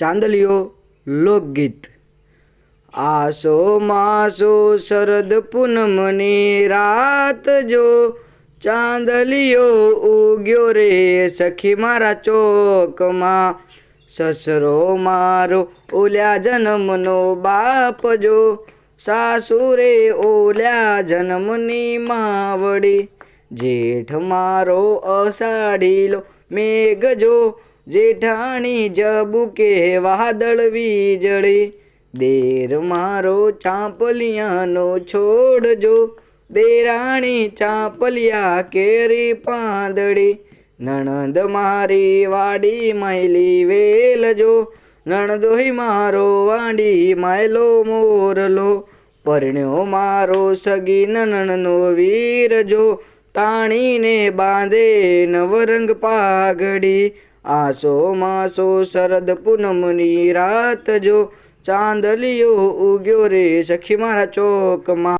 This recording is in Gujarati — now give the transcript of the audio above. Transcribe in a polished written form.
ચાંદલિયો લોકગીત। આસો માસો શરદ પૂનમની રાત જો, ચાંદલિયો ઉગ્યો રે સખી મારા ચોકમાં। સસરો મારો ઓલ્યા જન્મનો બાપ જો, સાસુરે ઓલ્યા જન્મની માવડી। જેઠ મારો અષાઢીલો મેઘ જો, જેઠાણી જબુકે વાદળ વીજળી। દેર મારો ચાંપલિયાનો છોડ જો, દેરાણી ચાંપલિયા કેરી પાંદડી। નણંદ મારી વાડી માયલી વેલ જો, નણદોઈ મારો વાડી માયલો મોરલો। પરણ્યો મારો સગી નણંદનો વીર જો, તાણીને બાંધે નવરંગ પાઘડી। આસો માસો શરદ પૂનમની રાત જો, ચાંદલિયો ઉગ્યો રે સખી મારા ચોકમાં।